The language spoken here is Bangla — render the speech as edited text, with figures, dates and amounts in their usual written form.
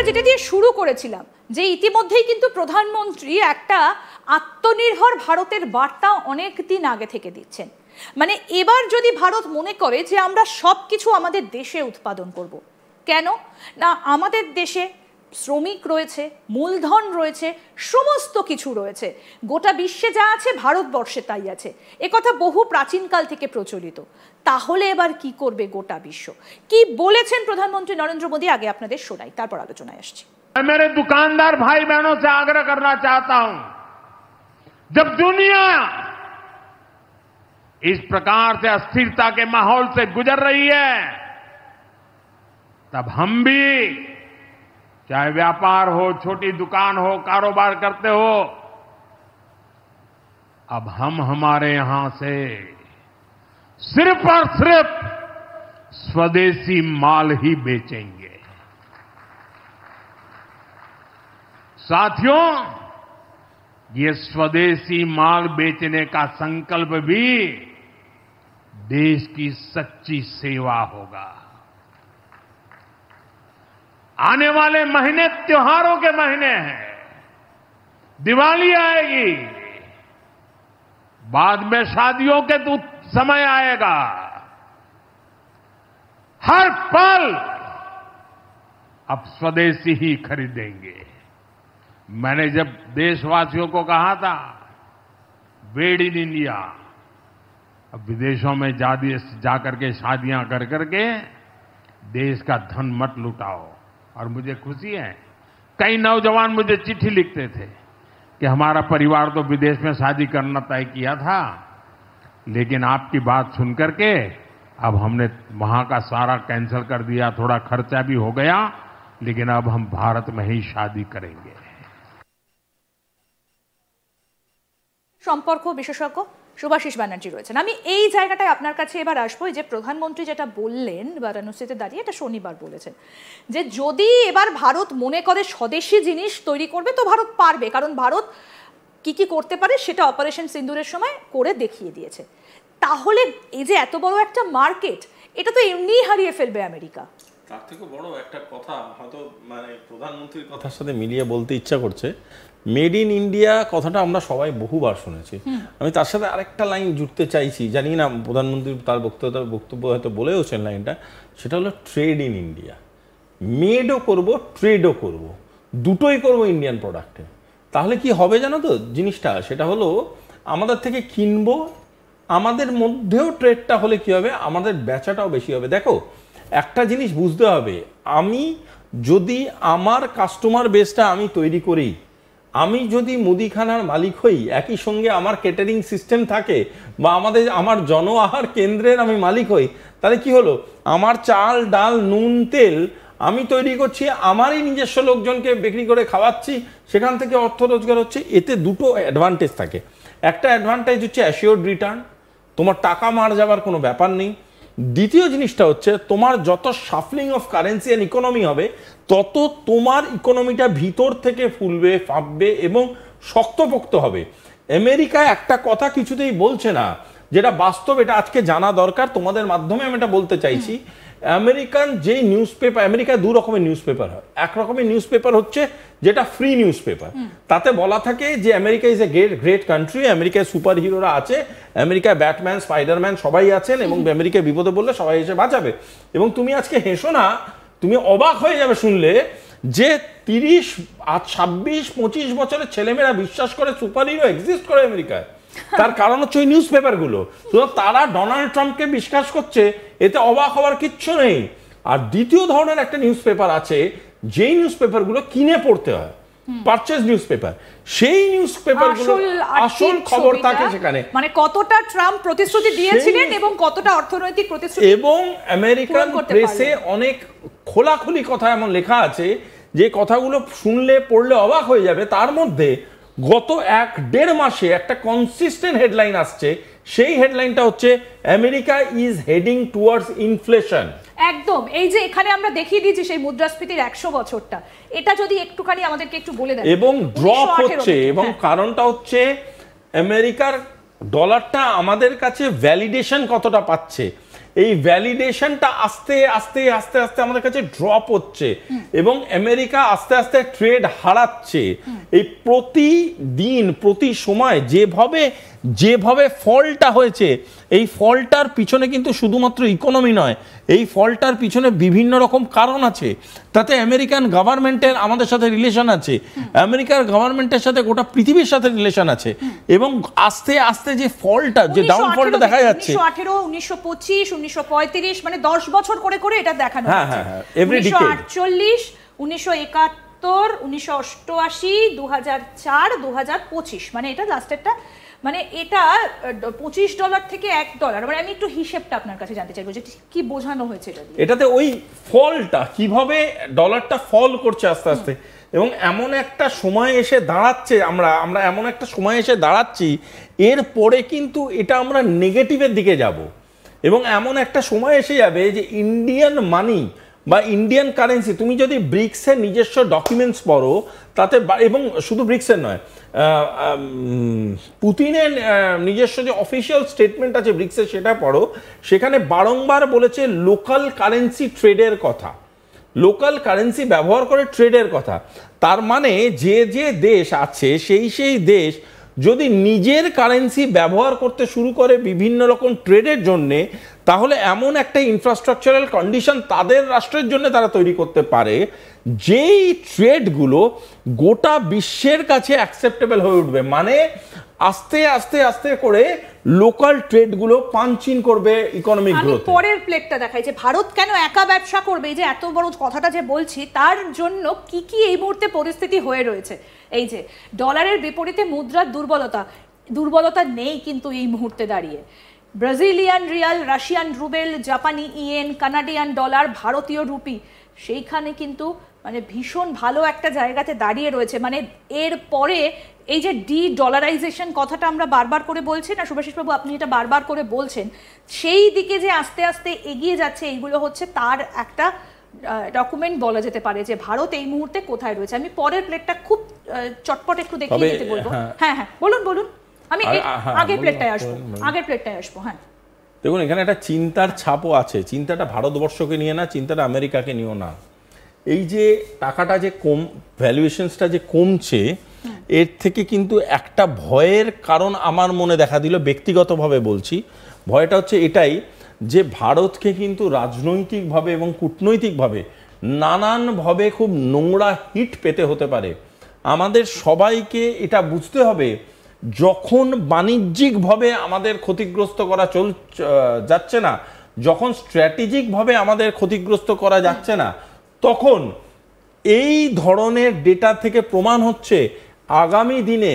আমরা যেটা দিয়ে শুরু করেছিলাম যে ইতিমধ্যেই কিন্তু প্রধানমন্ত্রী একটা আত্মনির্ভর ভারতের বার্তা অনেক দিন আগে থেকে দিচ্ছেন। মানে এবার যদি ভারত মনে করে যে আমরা সব কিছু আমাদের দেশে উৎপাদন করব, কেন না আমাদের দেশে শ্রমিক রয়েছে, মূলধন রয়েছে, সমস্ত কিছু রয়েছে, গোটা বিশ্বে যা আছে ভারতবর্ষে তাই আছে, একথা বহু প্রাচীনকাল থেকে প্রচলিত। তাহলে এবার কি করবে গোটা বিশ্ব? কি বলেছেন প্রধানমন্ত্রী নরেন্দ্র মোদী, আগে আপনাদের শোনাই, তারপর আলোচনায় আসছি। मैं मेरे दुकानदार भाई बहनों से आग्रह करना चाहता हूं, जब दुनिया इस प्रकार से अस्थिरता के माहौल से गुजर रही है, तब हम भी, चाहे व्यापार हो, छोटी दुकान हो, कारोबार करते हो, अब हम हमारे यहां से सिर्फ और सिर्फ स्वदेशी माल ही बेचेंगे। साथियों, ये स्वदेशी माल बेचने का संकल्प भी देश की सच्ची सेवा होगा। आने वाले महीने त्योहारों के महीने हैं, दिवाली आएगी, बाद में शादियों के समय आएगा। हर पल अब स्वदेशी ही खरीदेंगे। मैंने जब देशवासियों को कहा था मेड इन इंडिया, अब विदेशों में जाकर के शादियां कर करके देश का धन मत लुटाओ। और मुझे खुशी है, कई नौजवान मुझे चिट्ठी लिखते थे कि हमारा परिवार तो विदेश में शादी करना तय किया था, लेकिन आपकी बात सुन करके अब हमने वहां का सारा कैंसिल कर दिया, थोड़ा खर्चा भी हो गया, लेकिन अब हम भारत में ही शादी करेंगे। সম্পর্ক বিশেষজ্ঞ শুভাশিস ব্যানার্জি রয়েছেন। আমি এই জায়গাটায় আপনার কাছে এবার আসবো, যে প্রধানমন্ত্রী যেটা বললেন বারাণসীতে দাঁড়িয়ে, এটা শনিবার বলেছেন যে যদি এবার ভারত মনে করে স্বদেশি জিনিস তৈরি করবে তো ভারত পারবে, কারণ ভারত কি কি করতে পারে সেটা অপারেশন সিন্দুরের সময় করে দেখিয়ে দিয়েছে। তাহলে এই যে এত বড় একটা মার্কেট, এটা তো এমনিই হারিয়ে ফেলবে আমেরিকা। তার থেকে বড় একটা কথা হয়তো মানে প্রধানমন্ত্রীর কথার সাথে মিলিয়ে বলতে ইচ্ছা করছে, মেড ইন ইন্ডিয়া কথাটা আমরা সবাই বহুবার শুনেছি। আমি তার সাথে আরেকটা লাইন জুড়তে চাইছি, জানি না প্রধানমন্ত্রী তার বক্তব্য হয়তো বলেওছেন লাইনটা, সেটা হলো ট্রেড ইন ইন্ডিয়া। মেডও করব, ট্রেডও করব, দুটোই করব ইন্ডিয়ান প্রোডাক্টে। তাহলে কি হবে জানো তো জিনিসটা, সেটা হলো আমাদের থেকে কিনবো, আমাদের মধ্যেও ট্রেডটা হলে কি হবে, আমাদের বেচাটাও বেশি হবে। দেখো একটা জিনিস বুঝতে হবে, আমি যদি আমার কাস্টমার বেসটা আমি তৈরি করি, আমি যদি মুদিখানার মালিক হই, একই সঙ্গে আমার ক্যাটারিং সিস্টেম থাকে, বা আমার জন আহার কেন্দ্রের আমি মালিক হই, তাহলে কি হলো, আমার চাল ডাল নুন তেল আমি তৈরি করছি, আমারই নিজস্ব লোকজনকে বিক্রি করে খাওয়াচ্ছি, সেখান থেকে অর্থ রোজগার হচ্ছে। এতে দুটো অ্যাডভান্টেজ থাকে। একটা অ্যাডভান্টেজ হচ্ছে অ্যাসিওর্ড রিটার্ন, তোমার টাকা মার যাবার কোনো ব্যাপার নেই। দ্বিতীয় জিনিসটা হচ্ছে তোমার যত shuffling of currency and economy হবে, তত তোমার ইকোনমিটা ভিতর থেকে ফুলবে, ফাঁপবে এবং শক্তপোক্ত হবে। আমেরিকা একটা কথা কিছুতেই বলছে না, যেটা বাস্তব, এটা আজকে জানা দরকার, তোমাদের মাধ্যমে আমি এটা বলতে চাইছি। আমেরিকান যে নিউজ পেপার, আমেরিকায় দু রকমের নিউজ পেপার হয়। এক রকমের নিউজ পেপার হচ্ছে যেটা ফ্রি নিউজ পেপার, তাতে বলা থাকে যে America is a great country, আমেরিকায় সুপার হিরোরা আছে, আমেরিকায় ব্যাটম্যান স্পাইডারম্যান সবাই আছেন, এবং আমেরিকায় বিপদে বললে সবাই এসে বাঁচাবে। এবং তুমি আজকে হেসো না, তুমি অবাক হয়ে যাবে শুনলে যে 30, 26, 25 বছরের ছেলেমেয়েরা বিশ্বাস করে সুপার হিরো এক্সিস্ট করে আমেরিকায়। তার কারণ হচ্ছে ওই নিউজ পেপারগুলো। তারা ডোনাল্ড ট্রাম্পকে বিশ্বাস করছে, এতে অবাক হওয়ার কিচ্ছু নেই। আর দ্বিতীয় ধরনের একটা নিউজ পেপার আছে, যেই নিউজ পেপারগুলো কিনে পড়তে হয়, পারচেজ নিউজ পেপার। সেই নিউজ পেপারগুলো আসল খবর থাকে সেখানে, মানে কতটা ট্রাম্প প্রতিশ্রুতি দিয়েছিলেন এবং কতটা অর্থনৈতিক প্রতিশ্রুতি। এবং আমেরিকান প্রেসে অনেক খোলাখুলি কথা এমন লেখা আছে যে কথাগুলো শুনলে পড়লে অবাক হয়ে যাবে। তার মধ্যে গত 1-1.5 মাসে একটা কনসিস্টেন্ট হেডলাইন আসছে, সেই হেডলাইনটা হচ্ছে America is heading towards inflation. একদম, এই যে এখানে আমরা দেখিয়ে দিয়েছি সেই মুদ্রাস্ফীতির 100 বছরটা, এটা যদি একটুখানি আমাদেরকে একটু বলে দেন। এবং ড্রপ হচ্ছে, এবং কারণটা হচ্ছে আমেরিকার ডলারটা আমাদের কাছে ভ্যালিডেশন কতটা পাচ্ছে। এই ভ্যালিডেশনটা আস্তে আস্তে আস্তে আস্তে আমাদের কাছে ড্রপ হচ্ছে এবং আমেরিকা আস্তে আস্তে ট্রেড হারাচ্ছে। এই প্রতিদিন প্রতি সময় যেভাবে ফলটা হয়েছে, এই ফলটার পিছনে কিন্তু শুধুমাত্র ইকোনমি নয়, এই ফলটার পিছনে বিভিন্ন রকম কারণ আছে। তাতে আমেরিকান গভর্নমেন্টের আমাদের সাথে রিলেশন আছে, আমেরিকার গভর্নমেন্টের সাথে গোটা পৃথিবীর সাথে রিলেশন আছে এবং আস্তে আস্তে যে ফলটা, যে ডাউনফলটা দেখা যাচ্ছে 1918, 1925, 1935, মানে 10 বছর করে করে এটা দেখানো হচ্ছে। 1948, 1971, 1988, 2004, 2025, মানে এটা লাস্টেরটা, মানে এটা $25 থেকে $1। মানে আমি একটু হিসেবটা আপনার কাছে জানতে চাইবো যে কি বোঝানো হয়েছে এটা দিয়ে। এটাতে ওই ফলটা কিভাবে ডলারটা ফল করছে আস্তে আস্তে এবং এমন একটা সময় এসে দাঁড়াচ্ছে, আমরা এমন একটা সময় এসে দাঁড়াচ্ছি এরপরে কিন্তু এটা আমরা নেগেটিভের দিকে যাব এবং এমন একটা সময় এসে যাবে যে ইন্ডিয়ান মানি বা ইন্ডিয়ান কারেন্সি, তুমি যদি ব্রিক্সের নিজস্ব ডকুমেন্টস পড়ো তাতে, এবং শুধু ব্রিক্সের নয়, পুতিনের নিজস্ব যে অফিসিয়াল স্টেটমেন্ট আছে ব্রিক্সের সেটা পড়ো, সেখানে বারংবার বলেছে লোকাল কারেন্সি ট্রেডের কথা, লোকাল কারেন্সি ব্যবহার করে ট্রেডের কথা। তার মানে যে যে দেশ আছে সেই দেশ যদি নিজের কারেন্সি ব্যবহার করতে শুরু করে বিভিন্ন রকম ট্রেডের জন্যে, তাহলে এমন একটা ইনফ্রাস্ট্রাকচারাল কন্ডিশন তাদের রাষ্ট্রের জন্য তারা তৈরি করতে পারে যেই ট্রেডগুলো গোটা বিশ্বের কাছে অ্যাকসেপ্টেবল হয়ে উঠবে। মানে আস্তে আস্তে আস্তে করে লোকাল ট্রেডগুলো পাঞ্চ ইন করবে ইকোনমিক গ্রোথ। পরের প্লেটটা দেখাই যে ভারত কেন একা ব্যবসা করবে, এই যে এত বড় কথাটা যে বলছি তার জন্য কি কি এই মুহূর্তে পরিস্থিতি হয়ে রয়েছে। এই যে ডলারের বিপরীতে মুদ্রার দুর্বলতা নেই কিন্তু এই মুহূর্তে দাঁড়িয়ে। ব্রাজিলিয়ান রিয়াল, রাশিয়ান রুবেল, জাপানি ইয়েন, কানাডিয়ান ডলার, ভারতীয় রুপি, সেইখানে কিন্তু মানে ভীষণ ভালো একটা জায়গাতে দাঁড়িয়ে রয়েছে। মানে এর পরে এই যে ডলারাইজেশন কথাটা আমরা বারবার করে বলছি না শুভাশিস বাবু, আপনি এটা বারবার করে বলছেন, সেই দিকে যে আস্তে আস্তে এগিয়ে যাচ্ছে, এইগুলো হচ্ছে তার একটা ডকুমেন্ট বলা যেতে পারে যে ভারত এই মুহূর্তে কোথায় রয়েছে। আমি পরের প্লেটটা খুব চটপট একটু দেখিয়ে দিতে বলবো। হ্যাঁ, বলুন, আমি আগের প্লেটটায় আসবো। হ্যাঁ, দেখুন এখানে একটা চিন্তার ছাপও আছে। চিন্তাটা ভারতবর্ষকে নিয়ে না, চিন্তাটা আমেরিকাকে নিয়েও না। এই যে টাকাটা যে ভ্যালুয়েশনসটা যে কমছে, এর থেকে কিন্তু একটা ভয়ের কারণ আমার মনে দেখা দিল, ব্যক্তিগতভাবে বলছি। ভয়টা হচ্ছে এটাই যে ভারতকে কিন্তু রাজনৈতিকভাবে এবং কূটনৈতিকভাবে নানানভাবে খুব নোংরা হিট পেতে হতে পারে। আমাদের সবাইকে এটা বুঝতে হবে, যখন বাণিজ্যিকভাবে আমাদের ক্ষতিগ্রস্ত করা যাচ্ছে না, যখন স্ট্র্যাটেজিকভাবে আমাদের ক্ষতিগ্রস্ত করা যাচ্ছে না, তখন এই ধরনের ডেটা থেকে প্রমাণ হচ্ছে আগামী দিনে